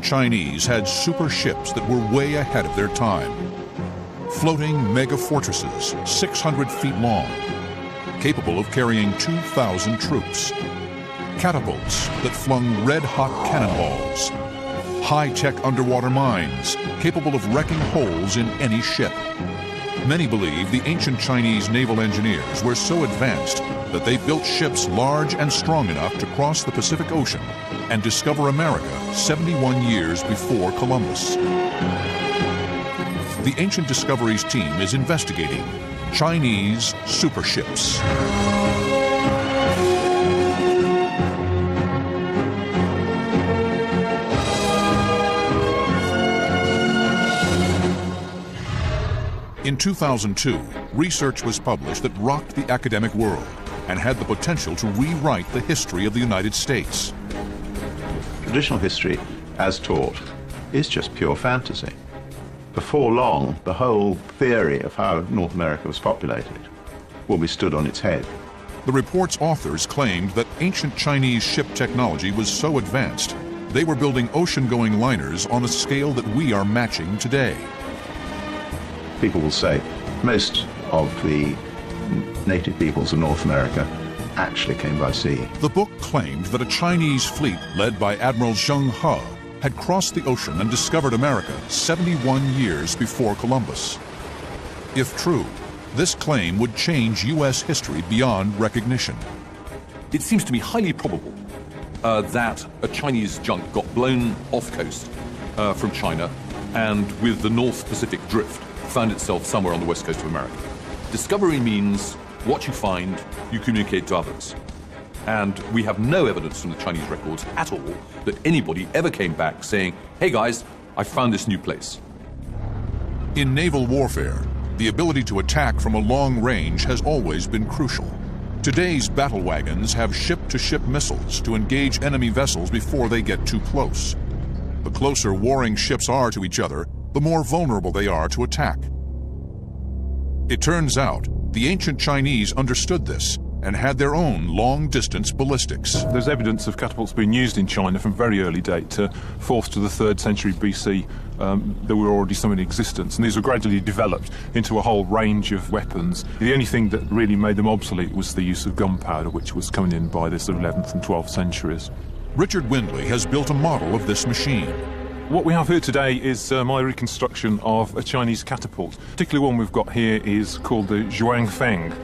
Chinese had super ships that were way ahead of their time. Floating mega fortresses, 600 feet long, capable of carrying 2,000 troops. Catapults that flung red-hot cannonballs. High-tech underwater mines, capable of wrecking holes in any ship. Many believe the ancient Chinese naval engineers were so advanced that they built ships large and strong enough to cross the Pacific Ocean and discover America 71 years before Columbus. The Ancient Discoveries team is investigating Chinese super ships. In 2002, research was published that rocked the academic world and had the potential to rewrite the history of the United States. Traditional history, as taught, is just pure fantasy. Before long, the whole theory of how North America was populated will be stood on its head. The report's authors claimed that ancient Chinese ship technology was so advanced, they were building ocean-going liners on a scale that we are matching today. People will say most of the native peoples of North America actually came by sea. The book claimed that a Chinese fleet led by Admiral Zheng He had crossed the ocean and discovered America 71 years before Columbus. If true, this claim would change U.S. history beyond recognition. It seems to me highly probable that a Chinese junk got blown off coast from China and with the North Pacific Drift found itself somewhere on the west coast of America. Discovery means what you find, you communicate to others. And we have no evidence from the Chinese records at all that anybody ever came back saying, hey guys, I found this new place. In naval warfare, the ability to attack from a long range has always been crucial. Today's battle wagons have ship-to-ship missiles to engage enemy vessels before they get too close. The closer warring ships are to each other, the more vulnerable they are to attack. It turns out the ancient Chinese understood this and had their own long-distance ballistics. There's evidence of catapults being used in China from very early date, 4th to the 3rd century BC. There were already some in existence, and these were gradually developed into a whole range of weapons. The only thing that really made them obsolete was the use of gunpowder, which was coming in by the 11th and 12th centuries. Richard Windley has built a model of this machine. What we have here today is my reconstruction of a Chinese catapult. The particular one we've got here is called the Zhuangfeng,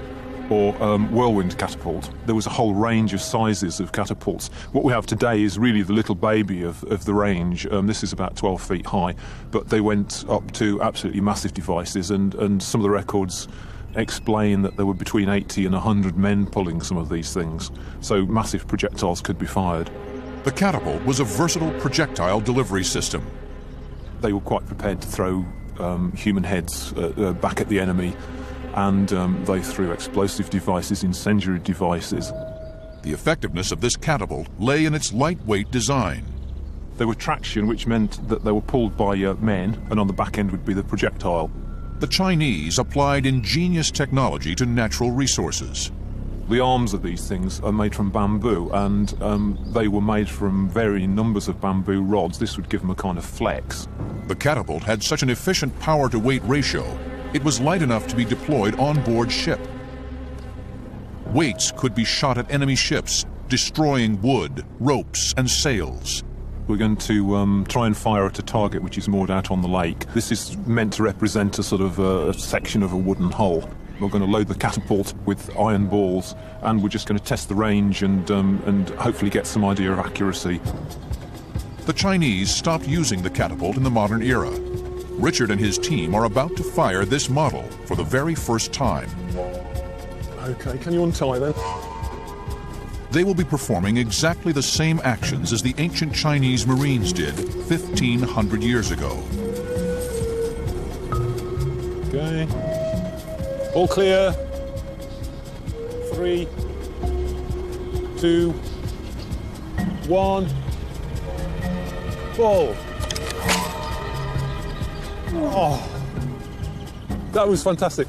or whirlwind catapult. There was a whole range of sizes of catapults. What we have today is really the little baby of the range. This is about 12 feet high, but they went up to absolutely massive devices, and some of the records explain that there were between 80 and 100 men pulling some of these things, so massive projectiles could be fired. The catapult was a versatile projectile delivery system. They were quite prepared to throw human heads back at the enemy, and they threw explosive devices, incendiary devices. The effectiveness of this catapult lay in its lightweight design. There were traction, which meant that they were pulled by men, and on the back end would be the projectile. The Chinese applied ingenious technology to natural resources. The arms of these things are made from bamboo, and they were made from varying numbers of bamboo rods. This would give them a kind of flex. The catapult had such an efficient power-to-weight ratio, it was light enough to be deployed on board ship. Weights could be shot at enemy ships, destroying wood, ropes, and sails. We're going to try and fire at a target which is moored out on the lake. This is meant to represent a sort of a section of a wooden hull. We're going to load the catapult with iron balls, and we're just going to test the range and hopefully get some idea of accuracy. The Chinese stopped using the catapult in the modern era. Richard and his team are about to fire this model for the very first time. Okay, can you untie then? They will be performing exactly the same actions as the ancient Chinese Marines did 1,500 years ago. Okay. All clear. 3, 2, 1. Ball. Oh, that was fantastic.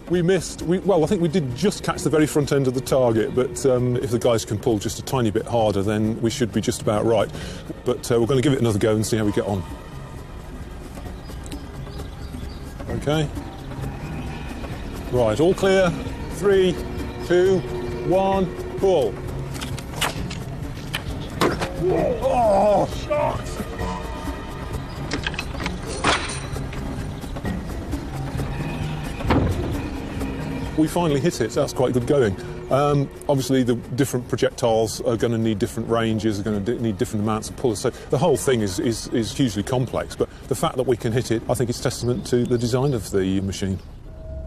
We missed. Well, I think we did just catch the very front end of the target, but if the guys can pull just a tiny bit harder, then we should be just about right. But we're going to give it another go and see how we get on. Okay. Right, all clear. 3, 2, 1, pull. Oh, shot! We finally hit it, so that's quite good going. Obviously, the different projectiles are going to need different ranges, are going to need different amounts of pull. So the whole thing is hugely complex, but the fact that we can hit it, I think it's testament to the design of the machine.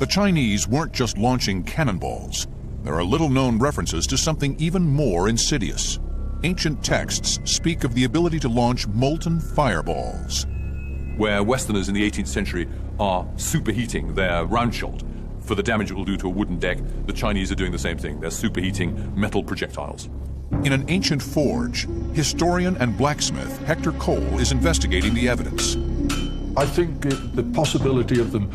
The Chinese weren't just launching cannonballs. There are little-known references to something even more insidious. Ancient texts speak of the ability to launch molten fireballs. Where Westerners in the 18th century are superheating their round shot for the damage it will do to a wooden deck, the Chinese are doing the same thing. They're superheating metal projectiles. In an ancient forge, historian and blacksmith Hector Cole is investigating the evidence. I think the possibility of them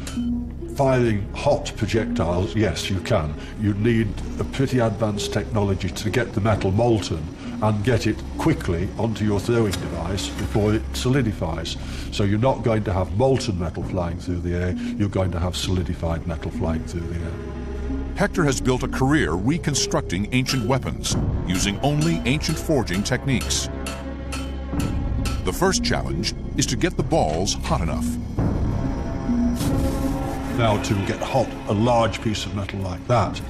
firing hot projectiles, yes, you can. You need a pretty advanced technology to get the metal molten and get it quickly onto your throwing device before it solidifies. So you're not going to have molten metal flying through the air, you're going to have solidified metal flying through the air. Hector has built a career reconstructing ancient weapons using only ancient forging techniques. The first challenge is to get the balls hot enough. Now, to get hot a large piece of metal like that,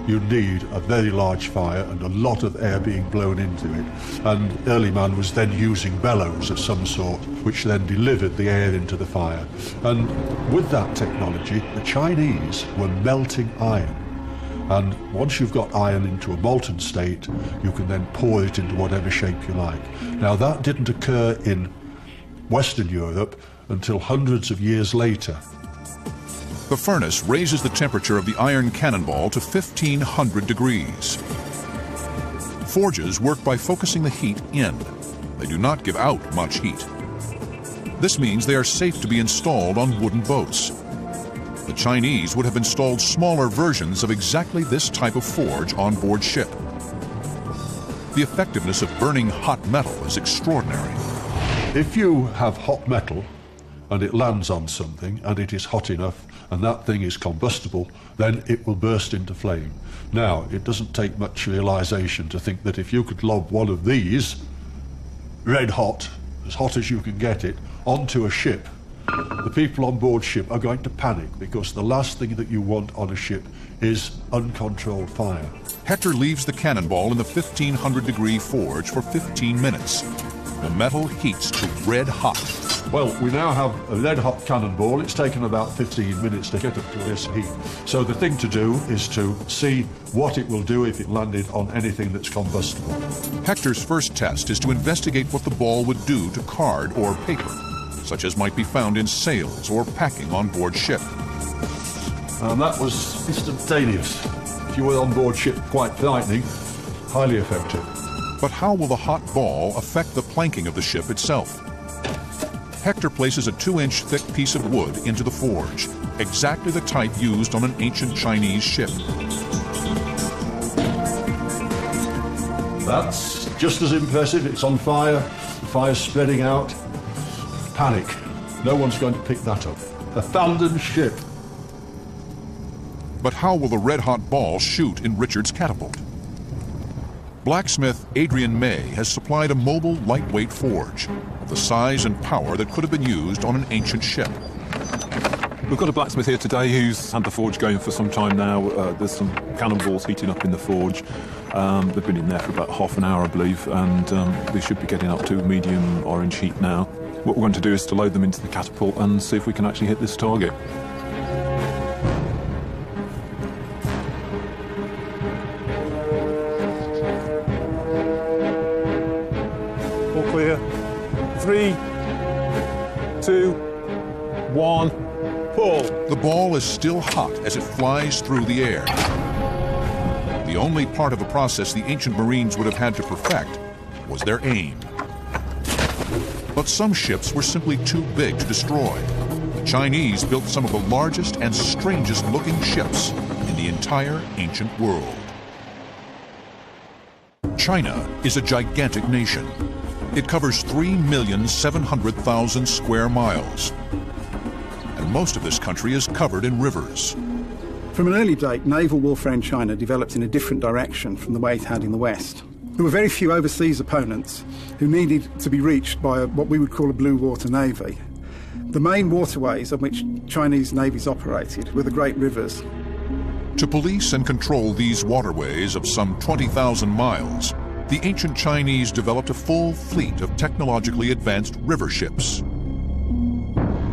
you need a very large fire and a lot of air being blown into it. And early man was then using bellows of some sort, which then delivered the air into the fire. And with that technology, the Chinese were melting iron. And once you've got iron into a molten state, you can then pour it into whatever shape you like. Now, that didn't occur in Western Europe until hundreds of years later. The furnace raises the temperature of the iron cannonball to 1,500 degrees. Forges work by focusing the heat in. They do not give out much heat. This means they are safe to be installed on wooden boats. The Chinese would have installed smaller versions of exactly this type of forge on board ship. The effectiveness of burning hot metal is extraordinary. If you have hot metal and it lands on something and it is hot enough and that thing is combustible, then it will burst into flame. Now, it doesn't take much realization to think that if you could lob one of these, red hot, as hot as you can get it, onto a ship, the people on board ship are going to panic, because the last thing that you want on a ship is uncontrolled fire. Hector leaves the cannonball in the 1,500-degree forge for 15 minutes. The metal heats to red hot. Well, we now have a red-hot cannonball. It's taken about 15 minutes to get up to this heat. So the thing to do is to see what it will do if it landed on anything that's combustible. Hector's first test is to investigate what the ball would do to card or paper, such as might be found in sails or packing on board ship. And that was instantaneous. If you were on board ship, quite frightening, highly effective. But how will the hot ball affect the planking of the ship itself? Hector places a 2-inch thick piece of wood into the forge, exactly the type used on an ancient Chinese ship. That's just as impressive. It's on fire, the fire's spreading out. Panic. No one's going to pick that up. Abandoned ship. But how will the red-hot ball shoot in Richard's catapult? Blacksmith Adrian May has supplied a mobile, lightweight forge of the size and power that could have been used on an ancient ship. We've got a blacksmith here today who's had the forge going for some time now. There's some cannonballs heating up in the forge. They've been in there for about half an hour, I believe, and they should be getting up to medium orange heat now. What we're going to do is to load them into the catapult and see if we can actually hit this target. All clear. 3, 2, 1, pull. The ball is still hot as it flies through the air. The only part of the process the ancient Marines would have had to perfect was their aim. But some ships were simply too big to destroy. The Chinese built some of the largest and strangest looking ships in the entire ancient world. China is a gigantic nation. It covers 3,700,000 square miles. And most of this country is covered in rivers. From an early date, naval warfare in China developed in a different direction from the way it had in the West. There were very few overseas opponents who needed to be reached by what we would call a blue water navy. The main waterways on which Chinese navies operated were the great rivers. To police and control these waterways of some 20,000 miles, the ancient Chinese developed a full fleet of technologically advanced river ships.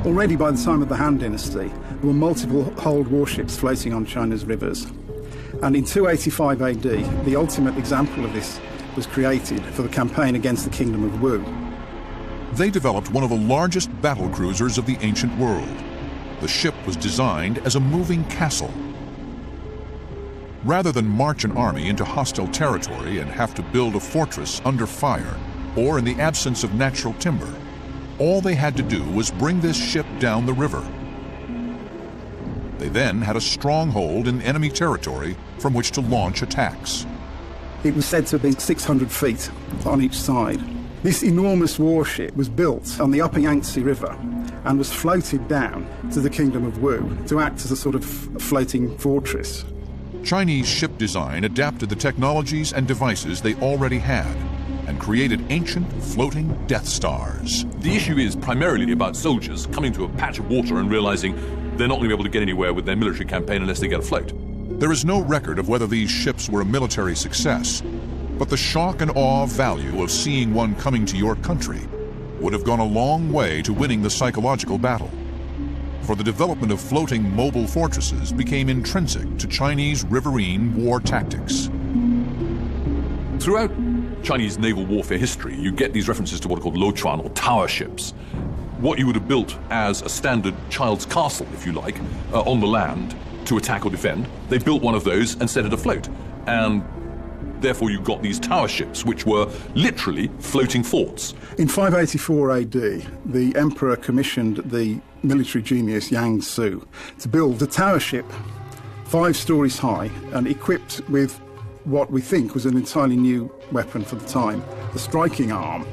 Already by the time of the Han Dynasty, there were multiple hulled warships floating on China's rivers. And in 285 AD, the ultimate example of this was created for the campaign against the Kingdom of Wu. They developed one of the largest battle cruisers of the ancient world. The ship was designed as a moving castle. Rather than march an army into hostile territory and have to build a fortress under fire or in the absence of natural timber, all they had to do was bring this ship down the river. They then had a stronghold in enemy territory from which to launch attacks. It was said to have been 600 feet on each side. This enormous warship was built on the upper Yangtze River and was floated down to the Kingdom of Wu to act as a sort of floating fortress. Chinese ship design adapted the technologies and devices they already had and created ancient floating Death Stars. The issue is primarily about soldiers coming to a patch of water and realizing they're not going to be able to get anywhere with their military campaign unless they get afloat. There is no record of whether these ships were a military success, but the shock and awe value of seeing one coming to your country would have gone a long way to winning the psychological battle. For the development of floating mobile fortresses became intrinsic to Chinese riverine war tactics. Throughout Chinese naval warfare history, you get these references to what are called luochuan, or tower ships. What you would have built as a standard child's castle, if you like, on the land to attack or defend. They built one of those and set it afloat. And therefore you got these tower ships, which were literally floating forts. In 584 AD, the emperor commissioned the military genius Yang Su to build a tower ship 5 stories high and equipped with what we think was an entirely new weapon for the time, the striking arm.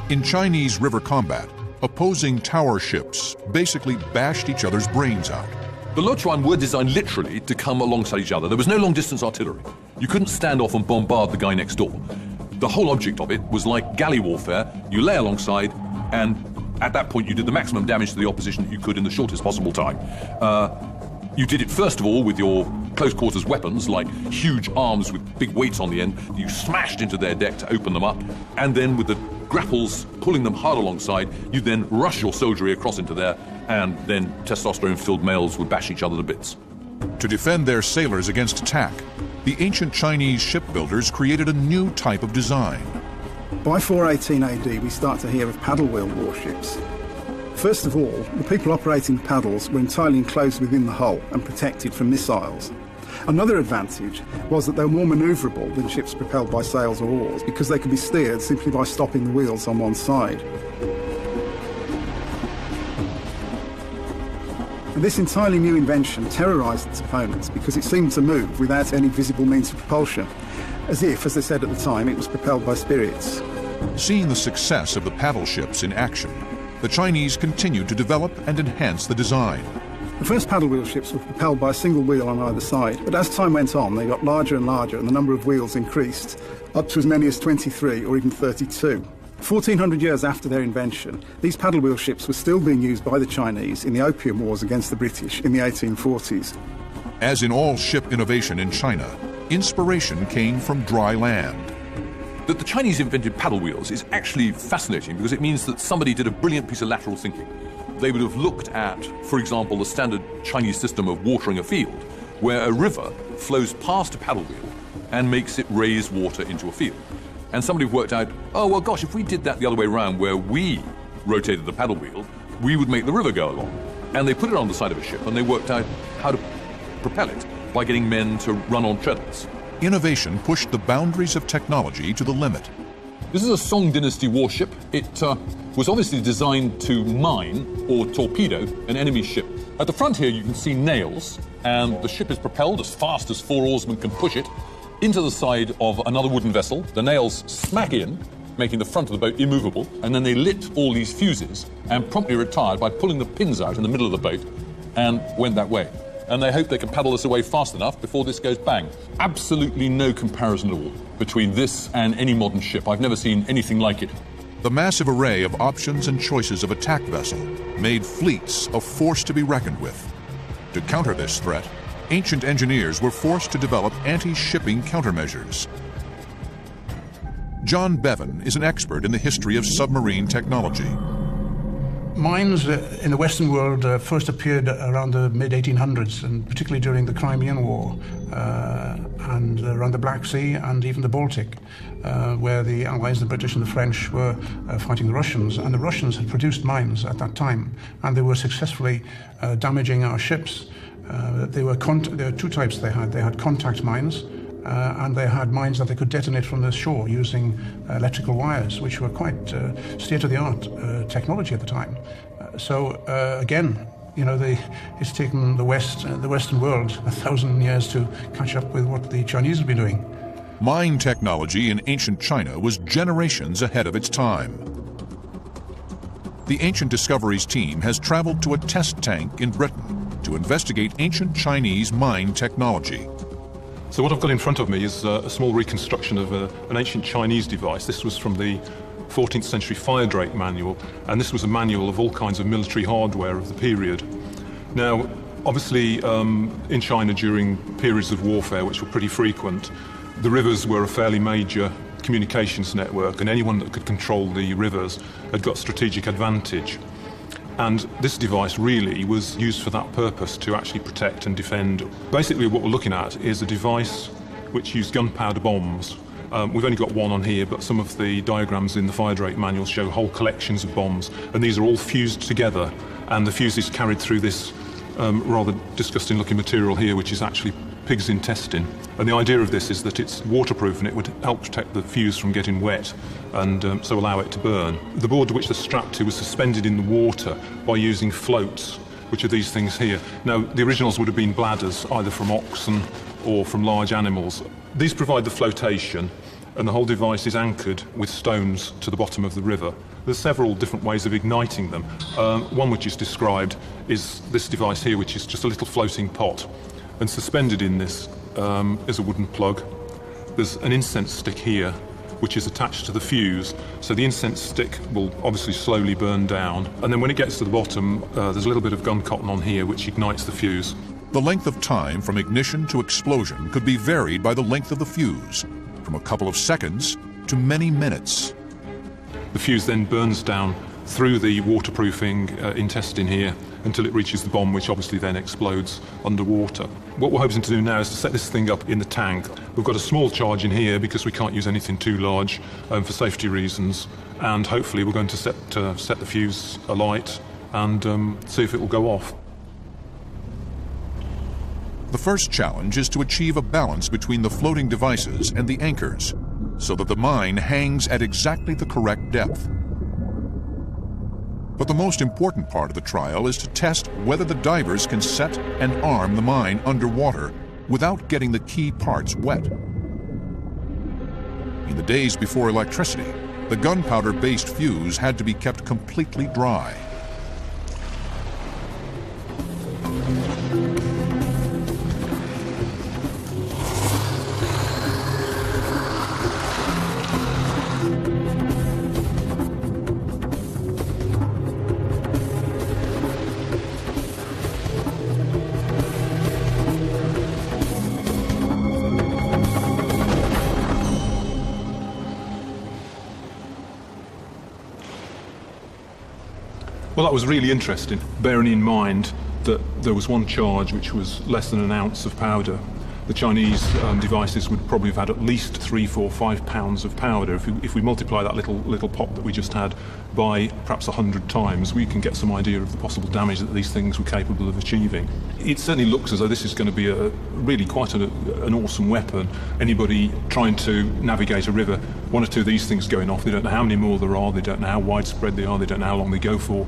In Chinese river combat, opposing tower ships basically bashed each other's brains out. The luochuan were designed literally to come alongside each other. There was no long-distance artillery. You couldn't stand off and bombard the guy next door. The whole object of it was like galley warfare. You lay alongside, and at that point you did the maximum damage to the opposition that you could in the shortest possible time. You did it first of all with your close-quarters weapons, like huge arms with big weights on the end. You smashed into their deck to open them up, and then with the grapples pulling them hard alongside, you then rush your soldiery across into there, and then testosterone-filled males would bash each other to bits. To defend their sailors against attack, the ancient Chinese shipbuilders created a new type of design. By 418 AD, we start to hear of paddle-wheel warships. First of all, the people operating the paddles were entirely enclosed within the hull and protected from missiles. Another advantage was that they were more manoeuvrable than ships propelled by sails or oars because they could be steered simply by stopping the wheels on one side. And this entirely new invention terrorised its opponents because it seemed to move without any visible means of propulsion, as if, as they said at the time, it was propelled by spirits. Seeing the success of the paddle ships in action, the Chinese continued to develop and enhance the design. The first paddle wheel ships were propelled by a single wheel on either side, but as time went on, they got larger and larger, and the number of wheels increased, up to as many as 23 or even 32. 1,400 years after their invention, these paddle wheel ships were still being used by the Chinese in the Opium Wars against the British in the 1840s. As in all ship innovation in China, inspiration came from dry land. That the Chinese invented paddle wheels is actually fascinating because it means that somebody did a brilliant piece of lateral thinking. They would have looked at, for example, the standard Chinese system of watering a field, where a river flows past a paddle wheel and makes it raise water into a field. And somebody worked out, oh, well, gosh, if we did that the other way around, where we rotated the paddle wheel, we would make the river go along. And they put it on the side of a ship, and they worked out how to propel it by getting men to run on treadles. Innovation pushed the boundaries of technology to the limit. This is a Song Dynasty warship. It was obviously designed to mine or torpedo an enemy ship. At the front here, you can see nails, and the ship is propelled as fast as 4 oarsmen can push it into the side of another wooden vessel. The nails smack in, making the front of the boat immovable, and then they lit all these fuses and promptly retired by pulling the pins out in the middle of the boat and went that way. And they hope they can paddle us away fast enough before this goes bang. Absolutely no comparison at all between this and any modern ship. I've never seen anything like it. The massive array of options and choices of attack vessel made fleets a force to be reckoned with. To counter this threat, ancient engineers were forced to develop anti-shipping countermeasures. John Bevan is an expert in the history of submarine technology. Mines in the Western world first appeared around the mid-1800s, and particularly during the Crimean War and around the Black Sea and even the Baltic, where the Allies, the British and the French were fighting the Russians. And the Russians had produced mines at that time, and they were successfully damaging our ships. There were 2 types they had. They had contact mines, and they had mines that they could detonate from the shore using electrical wires, which were quite state-of-the-art technology at the time. So again, you know, it's taken the Western world 1,000 years to catch up with what the Chinese have been doing. Mine technology in ancient China was generations ahead of its time. The Ancient Discoveries team has traveled to a test tank in Britain to investigate ancient Chinese mine technology. So what I've got in front of me is a small reconstruction of an ancient Chinese device. This was from the 14th century fire drake manual, and this was a manual of all kinds of military hardware of the period. Now, obviously, in China during periods of warfare, which were pretty frequent, the rivers were a fairly major communications network, and anyone that could control the rivers had got strategic advantage. And this device really was used for that purpose, to actually protect and defend. Basically what we're looking at is a device which used gunpowder bombs. We've only got one on here, but some of the diagrams in the fire drake manual show whole collections of bombs, and these are all fused together, and the fuse is carried through this rather disgusting looking material here, which is actually pig's intestine. And the idea of this is that it's waterproof and it would help protect the fuse from getting wet and so allow it to burn. The board to which they're strapped to was suspended in the water by using floats, which are these things here. Now, the originals would have been bladders, either from oxen or from large animals. These provide the flotation, and the whole device is anchored with stones to the bottom of the river. There's several different ways of igniting them. One which is described is this device here, which is just a little floating pot. And suspended in this is a wooden plug. There's an incense stick here, which is attached to the fuse. So the incense stick will obviously slowly burn down. And then when it gets to the bottom, there's a little bit of gun cotton on here, which ignites the fuse. The length of time from ignition to explosion could be varied by the length of the fuse, from a couple of seconds to many minutes. The fuse then burns down through the waterproofing intestine here until it reaches the bomb, which obviously then explodes underwater. What we're hoping to do now is to set this thing up in the tank. We've got a small charge in here because we can't use anything too large for safety reasons, and hopefully we're going to set the fuse alight and see if it will go off. The first challenge is to achieve a balance between the floating devices and the anchors, so that the mine hangs at exactly the correct depth. But the most important part of the trial is to test whether the divers can set and arm the mine underwater without getting the key parts wet. In the days before electricity, the gunpowder-based fuse had to be kept completely dry. Well, that was really interesting, bearing in mind that there was one charge which was less than an ounce of powder. The Chinese devices would probably have had at least 3, 4, 5 pounds of powder. If we multiply that little pop that we just had by perhaps 100 times, we can get some idea of the possible damage that these things were capable of achieving. It certainly looks as though this is going to be really quite an awesome weapon. Anybody trying to navigate a river, 1 or 2 of these things going off, they don't know how many more there are, they don't know how widespread they are, they don't know how long they go for.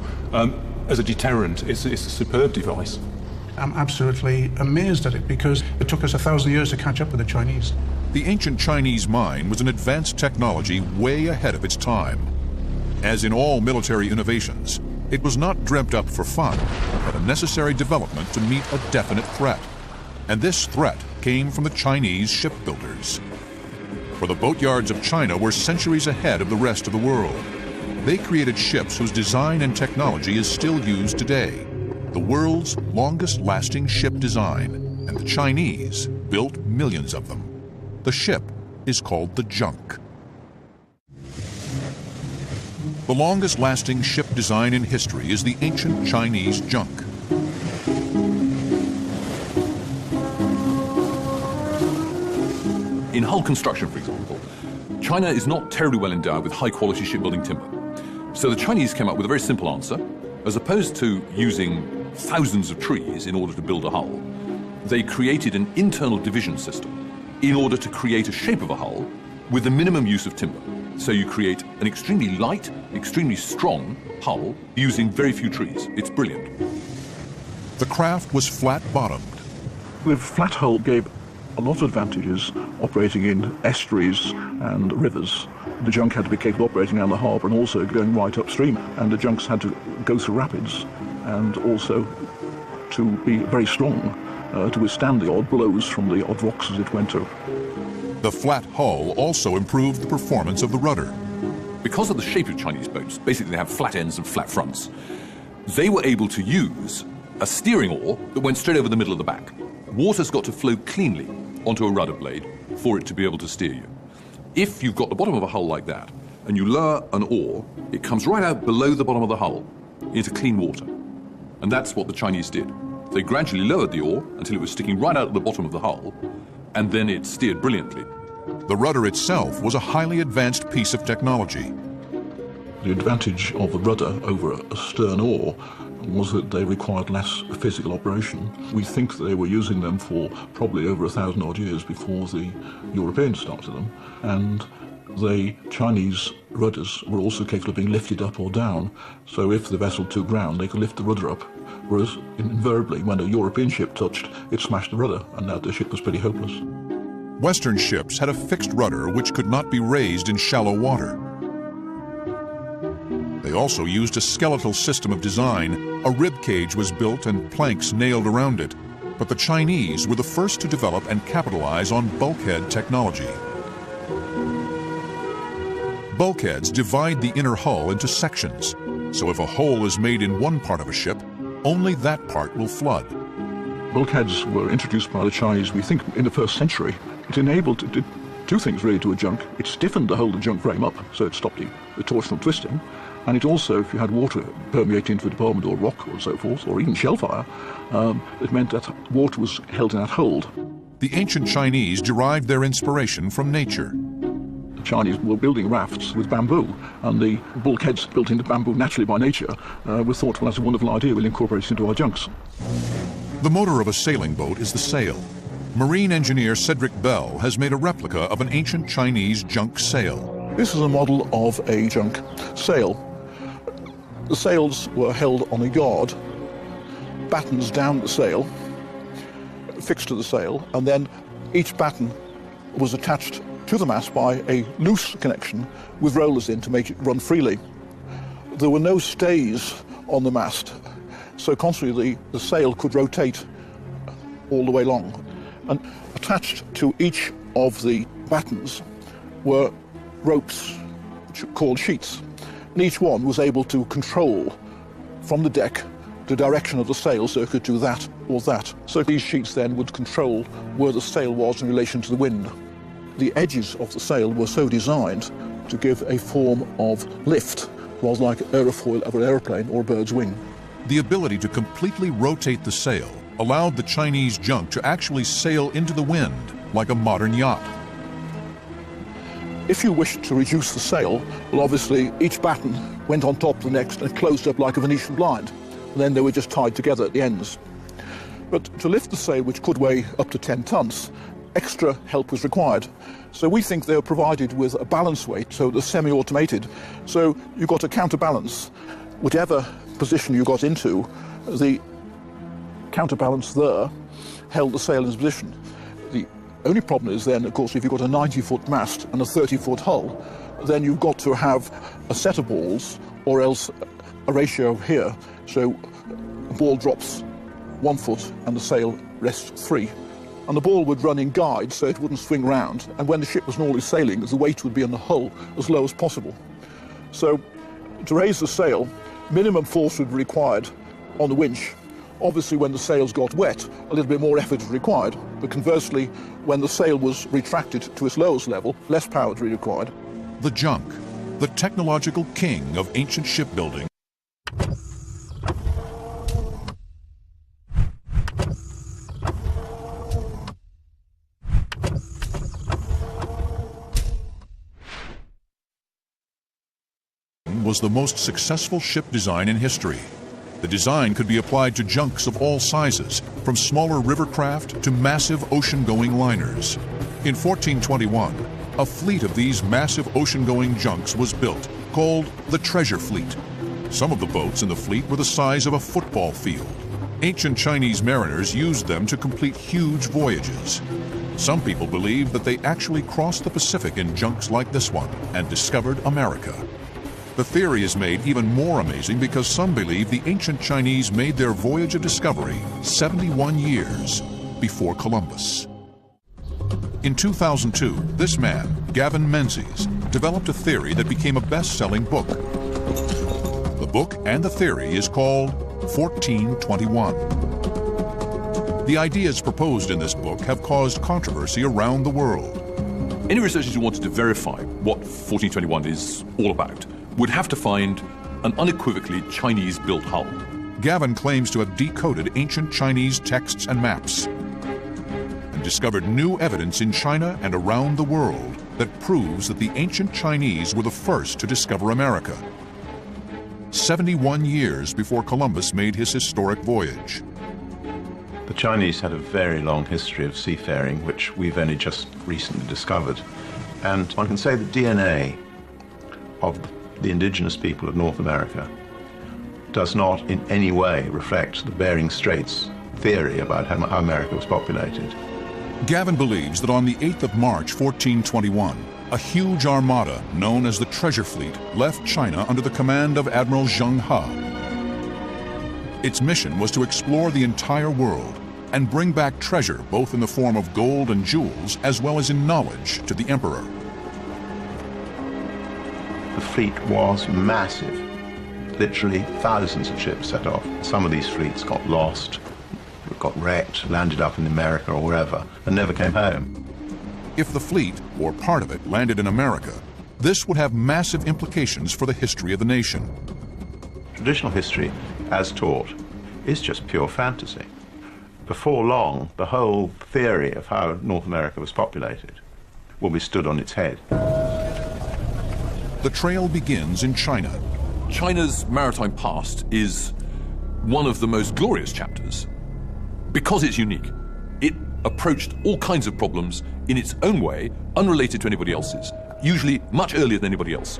As a deterrent, it's a superb device. I'm absolutely amazed at it because it took us 1,000 years to catch up with the Chinese. The ancient Chinese mine was an advanced technology way ahead of its time. As in all military innovations, it was not dreamt up for fun, but a necessary development to meet a definite threat. And this threat came from the Chinese shipbuilders. For the boatyards of China were centuries ahead of the rest of the world. They created ships whose design and technology is still used today. The world's longest-lasting ship design, and the Chinese built millions of them. The ship is called the junk. The longest-lasting ship design in history is the ancient Chinese junk. In hull construction, for example, China is not terribly well endowed with high-quality shipbuilding timber. So the Chinese came up with a very simple answer. As opposed to using thousands of trees in order to build a hull, they created an internal division system in order to create a shape of a hull with the minimum use of timber. So you create an extremely light, extremely strong hull using very few trees. It's brilliant. The craft was flat-bottomed. The flat hull gave a lot of advantages operating in estuaries and rivers. The junk had to be capable of operating around the harbour and also going right upstream, and the junks had to go through rapids and also to be very strong to withstand the odd blows from the odd rocks as it went through. The flat hull also improved the performance of the rudder. Because of the shape of Chinese boats, basically they have flat ends and flat fronts, they were able to use a steering oar that went straight over the middle of the back. Water's got to flow cleanly onto a rudder blade for it to be able to steer you. If you've got the bottom of a hull like that, and you lower an oar, it comes right out below the bottom of the hull into clean water. And that's what the Chinese did. They gradually lowered the oar until it was sticking right out at the bottom of the hull, and then it steered brilliantly. The rudder itself was a highly advanced piece of technology. The advantage of the rudder over a stern oar was that they required less physical operation. We think that they were using them for probably over 1,000 odd years before the Europeans started them, and the Chinese rudders were also capable of being lifted up or down, so if the vessel took ground they could lift the rudder up, whereas invariably when a European ship touched it smashed the rudder, and that the ship was pretty hopeless. Western ships had a fixed rudder which could not be raised in shallow water. They also used a skeletal system of design. A rib cage was built and planks nailed around it. But the Chinese were the first to develop and capitalize on bulkhead technology. Bulkheads divide the inner hull into sections, so if a hole is made in one part of a ship, only that part will flood. Bulkheads were introduced by the Chinese, we think, in the 1st century. It enabled to do 2 things really to a junk. It stiffened the whole of the junk frame up, so it stopped the torsional twisting. And it also, if you had water permeating into the department or rock or so forth, or even shellfire, it meant that water was held in that hold. The ancient Chinese derived their inspiration from nature. The Chinese were building rafts with bamboo, and the bulkheads built into bamboo naturally by nature were thought, well, that's a wonderful idea, we'll incorporate it into our junks. The motor of a sailing boat is the sail. Marine engineer Cedric Bell has made a replica of an ancient Chinese junk sail. This is a model of a junk sail. The sails were held on a yard, battens down the sail, fixed to the sail, and then each batten was attached to the mast by a loose connection with rollers in to make it run freely. There were no stays on the mast, so consequently the sail could rotate all the way long. And attached to each of the battens were ropes, which are called sheets. And each one was able to control from the deck the direction of the sail, so it could do that or that. So these sheets then would control where the sail was in relation to the wind. The edges of the sail were so designed to give a form of lift, was like an aerofoil of an aeroplane or a bird's wing. The ability to completely rotate the sail allowed the Chinese junk to actually sail into the wind like a modern yacht. If you wished to reduce the sail, well, obviously each batten went on top of the next and closed up like a Venetian blind. And then they were just tied together at the ends. But to lift the sail, which could weigh up to 10 tons, extra help was required. So we think they were provided with a balance weight, so they're semi-automated. So you got to counterbalance whichever position you got into. The counterbalance there held the sail in position. The only problem is then, of course, if you've got a 90-foot mast and a 30-foot hull, then you've got to have a set of balls, or else a ratio here. So a ball drops 1 foot and the sail rests 3. And the ball would run in guide so it wouldn't swing round. And when the ship was normally sailing, the weight would be on the hull as low as possible. So to raise the sail, minimum force would be required on the winch. Obviously, when the sails got wet, a little bit more effort was required. But conversely, when the sail was retracted to its lowest level, less power would be required. The junk, the technological king of ancient shipbuilding, was the most successful ship design in history. The design could be applied to junks of all sizes, from smaller river craft to massive ocean-going liners. In 1421, a fleet of these massive ocean-going junks was built, called the Treasure Fleet. Some of the boats in the fleet were the size of a football field. Ancient Chinese mariners used them to complete huge voyages. Some people believe that they actually crossed the Pacific in junks like this one and discovered America. The theory is made even more amazing because some believe the ancient Chinese made their voyage of discovery 71 years before Columbus. In 2002, this man, Gavin Menzies, developed a theory that became a best-selling book. The book and the theory is called 1421. The ideas proposed in this book have caused controversy around the world. Any researchers who wanted to verify what 1421 is all about would have to find an unequivocally Chinese-built hull. Gavin claims to have decoded ancient Chinese texts and maps and discovered new evidence in China and around the world that proves that the ancient Chinese were the first to discover America, 71 years before Columbus made his historic voyage. The Chinese had a very long history of seafaring, which we've only just recently discovered. And one can say the DNA of the indigenous people of North America does not in any way reflect the Bering Straits theory about how America was populated. Gavin believes that on the 8th of March, 1421, a huge armada known as the Treasure Fleet left China under the command of Admiral Zheng He. Its mission was to explore the entire world and bring back treasure both in the form of gold and jewels as well as in knowledge to the emperor. The fleet was massive. Literally thousands of ships set off. Some of these fleets got lost, got wrecked, landed up in America or wherever, and never came home. If the fleet, or part of it, landed in America, this would have massive implications for the history of the nation. Traditional history, as taught, is just pure fantasy. Before long, the whole theory of how North America was populated will be stood on its head. The trail begins in China. China's maritime past is one of the most glorious chapters because it's unique. It approached all kinds of problems in its own way, unrelated to anybody else's, usually much earlier than anybody else.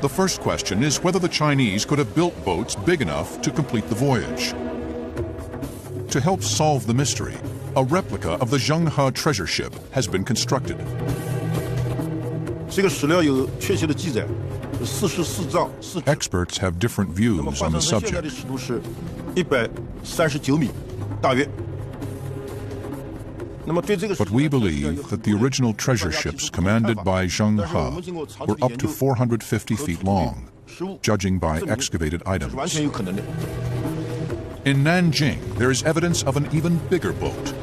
The first question is whether the Chinese could have built boats big enough to complete the voyage. To help solve the mystery, a replica of the Zheng He treasure ship has been constructed. 这个史料有确切的记载，44丈4尺。 Experts have different views on the 现在的 subject. 尺度是139米，大约。 But we believe that the original treasure ships commanded by Zheng He were up to 450 feet long, judging by excavated items. 完全有可能的。 In Nanjing, there is evidence of an even bigger boat.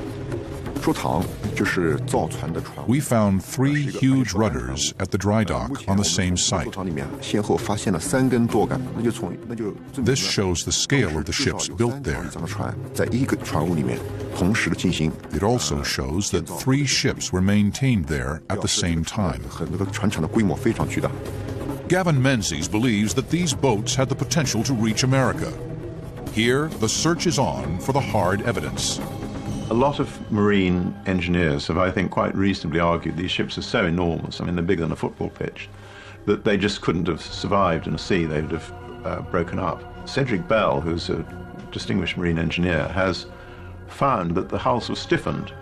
We found 3 huge rudders at the dry dock on the same site. This shows the scale of the ships built there. It also shows that 3 ships were maintained there at the same time. Gavin Menzies believes that these boats had the potential to reach America. Here, the search is on for the hard evidence. A lot of marine engineers have, I think, quite reasonably argued these ships are so enormous, I mean, they're bigger than a football pitch, that they just couldn't have survived in a sea. They would have broken up. Cedric Bell, who's a distinguished marine engineer, has found that the hulls were stiffened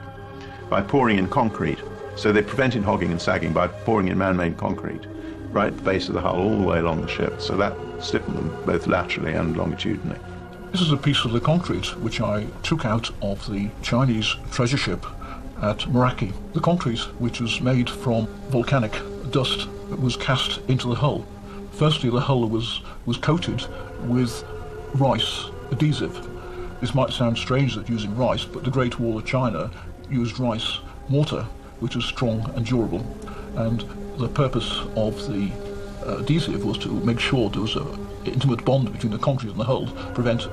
by pouring in concrete. So they prevented hogging and sagging by pouring in man-made concrete right at the base of the hull all the way along the ship. So that stiffened them both laterally and longitudinally. This is a piece of the concrete which I took out of the Chinese treasure ship at Meraki. The concrete, which was made from volcanic dust, was cast into the hull. Firstly, the hull was coated with rice adhesive. This might sound strange that using rice, but the Great Wall of China used rice mortar, which was strong and durable. And the purpose of the adhesive was to make sure there was an intimate bond between the concrete and the hull, prevent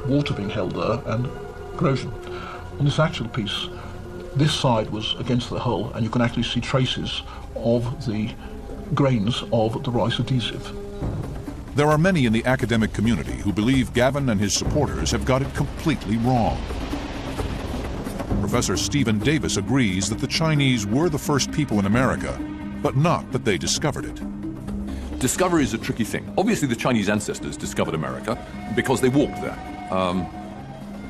water being held there and corrosion. On this actual piece, this side was against the hull, and you can actually see traces of the grains of the rice adhesive. There are many in the academic community who believe Gavin and his supporters have got it completely wrong. Professor Stephen Davis agrees that the Chinese were the first people in America, but not that they discovered it. Discovery is a tricky thing. Obviously, the Chinese ancestors discovered America because they walked there.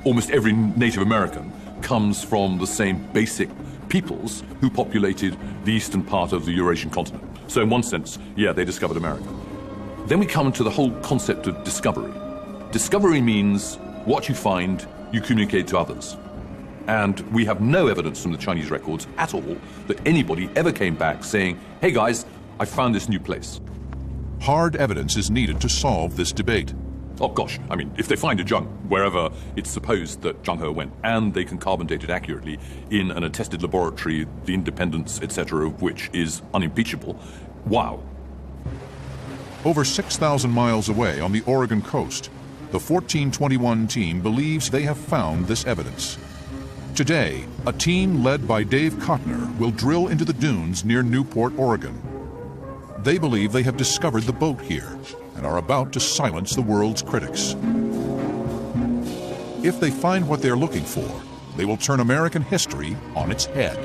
Almost every Native American comes from the same basic peoples who populated the eastern part of the Eurasian continent. So in one sense, yeah, they discovered America. Then we come to the whole concept of discovery. Discovery means what you find, you communicate to others. And we have no evidence from the Chinese records at all that anybody ever came back saying, hey guys, I found this new place. Hard evidence is needed to solve this debate. Oh gosh, I mean, if they find a junk wherever it's supposed that Zheng He went, and they can carbon date it accurately in an attested laboratory, the independence, etc., of which is unimpeachable, wow. Over 6,000 miles away on the Oregon coast, the 1421 team believes they have found this evidence. Today, a team led by Dave Kottner will drill into the dunes near Newport, Oregon. They believe they have discovered the boat here and are about to silence the world's critics. If they find what they're looking for, they will turn American history on its head.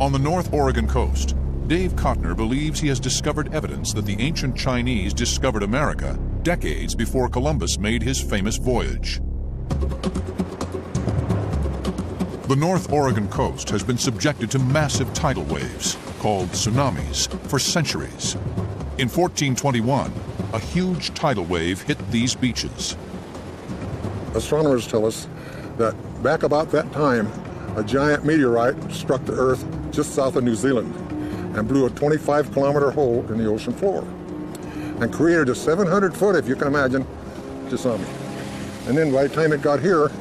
On the North Oregon coast, Dave Kottner believes he has discovered evidence that the ancient Chinese discovered America decades before Columbus made his famous voyage. The North Oregon coast has been subjected to massive tidal waves, called tsunamis, for centuries. In 1421, a huge tidal wave hit these beaches. Astronomers tell us that back about that time, a giant meteorite struck the Earth just south of New Zealand and blew a 25-kilometer hole in the ocean floor and created a 700-foot, if you can imagine, tsunami. And then by the time it got here,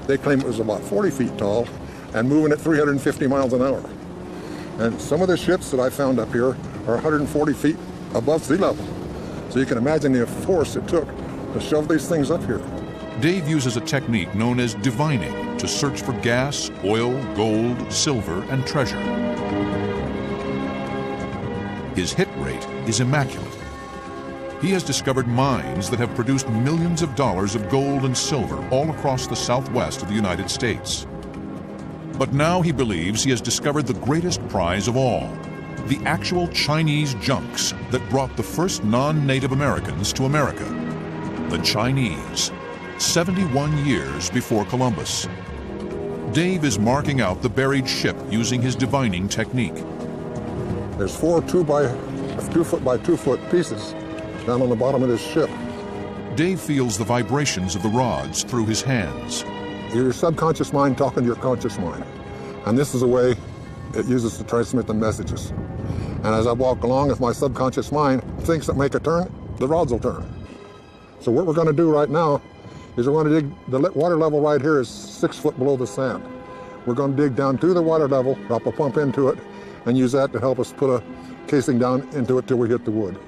they claim it was about 40 feet tall and moving at 350 miles an hour. And some of the ships that I found up here are 140 feet above sea level. So you can imagine the force it took to shove these things up here. Dave uses a technique known as divining to search for gas, oil, gold, silver, and treasure. His hit rate is immaculate. He has discovered mines that have produced millions of dollars of gold and silver all across the southwest of the United States. But now he believes he has discovered the greatest prize of all, the actual Chinese junks that brought the first non-Native Americans to America. The Chinese, 71 years before Columbus. Dave is marking out the buried ship using his divining technique. There's 4 2 foot by 2 foot pieces down on the bottom of this ship. Dave feels the vibrations of the rods through his hands. Your subconscious mind talking to your conscious mind. And this is the way it uses to transmit the messages. And as I walk along, if my subconscious mind thinks that make a turn, the rods will turn. So what we're going to do right now is we're going to dig, the water level right here is 6 foot below the sand. We're going to dig down to the water level, drop a pump into it, and use that to help us put a casing down into it till we hit the wood.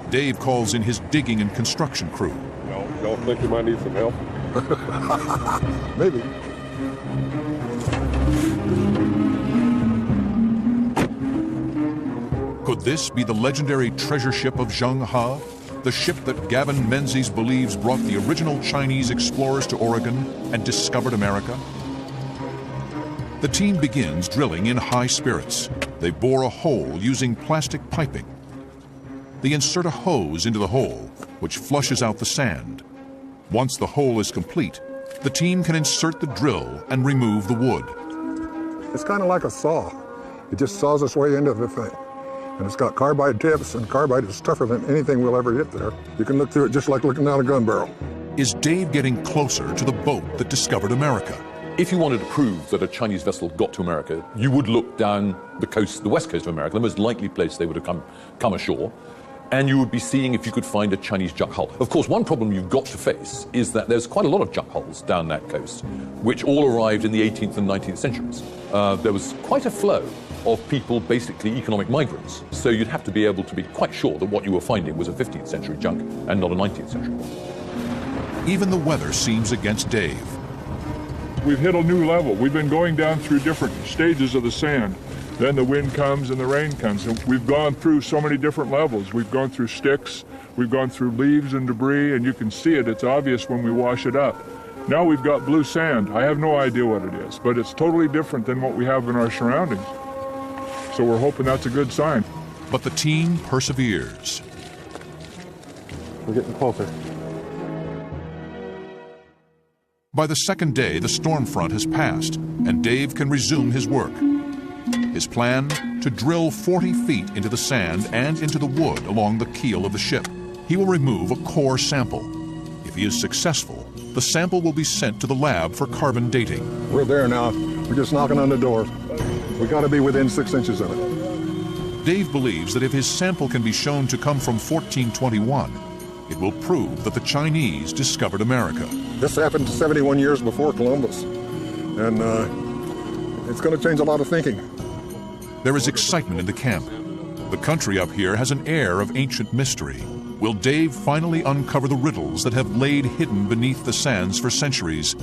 Dave calls in his digging and construction crew. No, don't think you might need some help? Maybe. Could this be the legendary treasure ship of Zheng He? The ship that Gavin Menzies believes brought the original Chinese explorers to Oregon and discovered America? The team begins drilling in high spirits. They bore a hole using plastic piping. They insert a hose into the hole, which flushes out the sand. Once the hole is complete, the team can insert the drill and remove the wood. It's kind of like a saw. It just saws its way into the thing. And it's got carbide tips, and carbide is tougher than anything we'll ever hit there. You can look through it just like looking down a gun barrel. Is Dave getting closer to the boat that discovered America? If you wanted to prove that a Chinese vessel got to America, you would look down the coast, the west coast of America, the most likely place they would have come ashore, and you would be seeing if you could find a Chinese junk hull. Of course, one problem you've got to face is that there's quite a lot of junk hulls down that coast, which all arrived in the 18th and 19th centuries. There was quite a flow of people, basically economic migrants, so you'd have to be able to be quite sure that what you were finding was a 15th century junk and not a 19th century one. Even the weather seems against Dave. We've hit a new level. We've been going down through different stages of the sand. Then the wind comes and the rain comes. And we've gone through so many different levels. We've gone through sticks, we've gone through leaves and debris, and you can see it. It's obvious when we wash it up. Now we've got blue sand. I have no idea what it is, but it's totally different than what we have in our surroundings. So we're hoping that's a good sign. But the team perseveres. We're getting closer. By the second day, the storm front has passed, and Dave can resume his work. His plan? To drill 40 feet into the sand and into the wood along the keel of the ship. He will remove a core sample. If he is successful, the sample will be sent to the lab for carbon dating. We're there now. We're just knocking on the door. We got to be within 6 inches of it. Dave believes that if his sample can be shown to come from 1421, it will prove that the Chinese discovered America. This happened 71 years before Columbus, and it's going to change a lot of thinking. There is excitement in the camp. The country up here has an air of ancient mystery. Will Dave finally uncover the riddles that have laid hidden beneath the sands for centuries?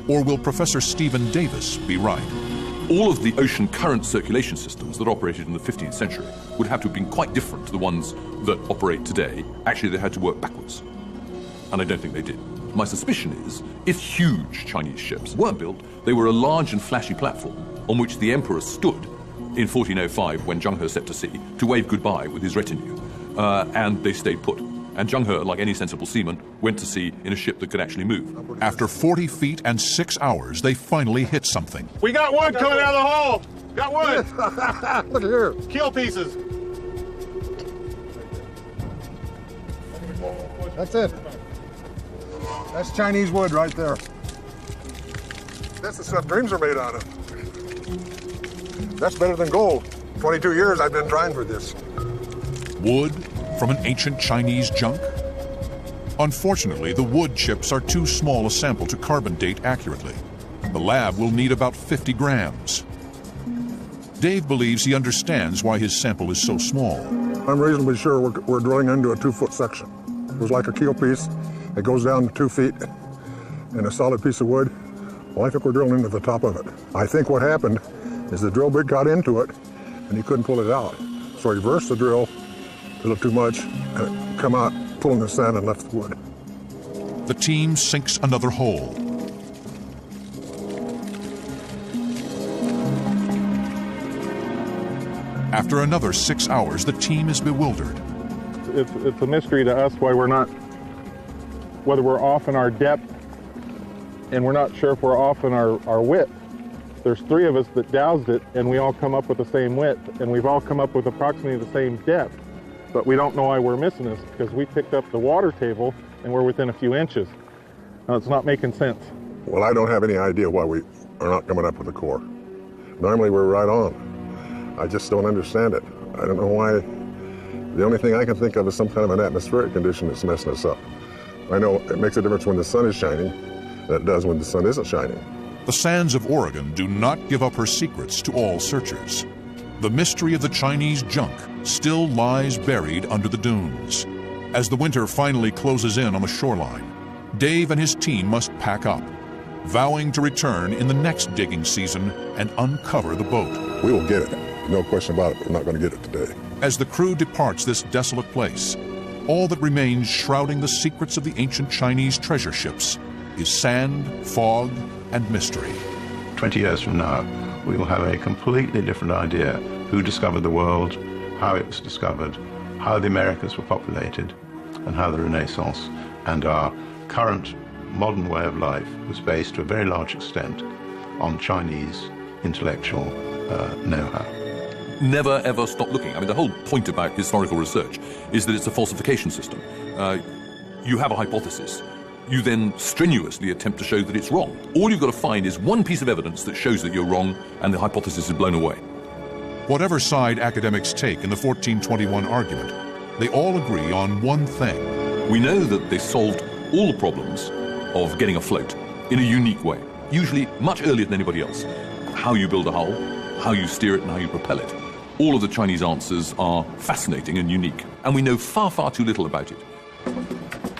Or will Professor Stephen Davis be right? All of the ocean current circulation systems that operated in the 15th century would have to have been quite different to the ones that operate today. Actually, they had to work backwards. And I don't think they did. My suspicion is, if huge Chinese ships were built, they were a large and flashy platform on which the emperor stood in 1405 when Zheng He set to sea to wave goodbye with his retinue, and they stayed put. And Zheng He, like any sensible seaman, went to sea in a ship that could actually move. After 40 feet and 6 hours, they finally hit something. We got wood coming out of the hole! Got wood! Look here. Keel pieces. That's it. That's Chinese wood right there. That's the stuff dreams are made out of. That's better than gold. 22 years I've been trying for this. Wood from an ancient Chinese junk? Unfortunately, the wood chips are too small a sample to carbon date accurately. The lab will need about 50 grams. Dave believes he understands why his sample is so small. I'm reasonably sure we're drilling into a 2-foot section. It was like a keel piece. It goes down 2 feet in a solid piece of wood. Well, I think we're drilling into the top of it. I think what happened is the drill bit got into it and he couldn't pull it out. So he reversed the drill a little too much and it come out pulling the sand and left the wood. The team sinks another hole. After another 6 hours, the team is bewildered. It's a mystery to us why whether we're off in our depth, and we're not sure if we're off in our width. There's 3 of us that dowsed it, and we all come up with the same width, and we've all come up with approximately the same depth. But we don't know why we're missing this, because we picked up the water table, and we're within a few inches. Now, it's not making sense. Well, I don't have any idea why we are not coming up with a core. Normally, we're right on. I just don't understand it. I don't know why. The only thing I can think of is some kind of an atmospheric condition that's messing us up. I know it makes a difference when the sun is shining than it does when the sun isn't shining. The sands of Oregon do not give up her secrets to all searchers. The mystery of the Chinese junk still lies buried under the dunes. As the winter finally closes in on the shoreline, Dave and his team must pack up, vowing to return in the next digging season and uncover the boat. We will get it. No question about it, but we're not going to get it today. As the crew departs this desolate place, all that remains shrouding the secrets of the ancient Chinese treasure ships is sand, fog, and mystery. 20 years from now, we will have a completely different idea who discovered the world, how it was discovered, how the Americas were populated, and how the Renaissance and our current modern way of life was based to a very large extent on Chinese intellectual know-how. Never ever stop looking. I mean, the whole point about historical research is that it's a falsification system. You have a hypothesis. You then strenuously attempt to show that it's wrong. All you've got to find is one piece of evidence that shows that you're wrong, and the hypothesis is blown away. Whatever side academics take in the 1421 argument, they all agree on one thing. We know that they solved all the problems of getting afloat in a unique way, usually much earlier than anybody else. How you build a hull, how you steer it, and how you propel it. All of the Chinese answers are fascinating and unique, and we know far, far too little about it.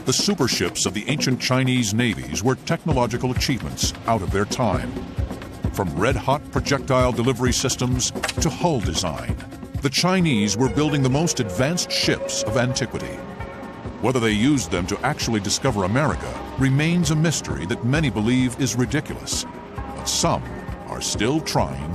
The superships of the ancient Chinese navies were technological achievements out of their time. From red-hot projectile delivery systems to hull design, the Chinese were building the most advanced ships of antiquity. Whether they used them to actually discover America remains a mystery that many believe is ridiculous, but some are still trying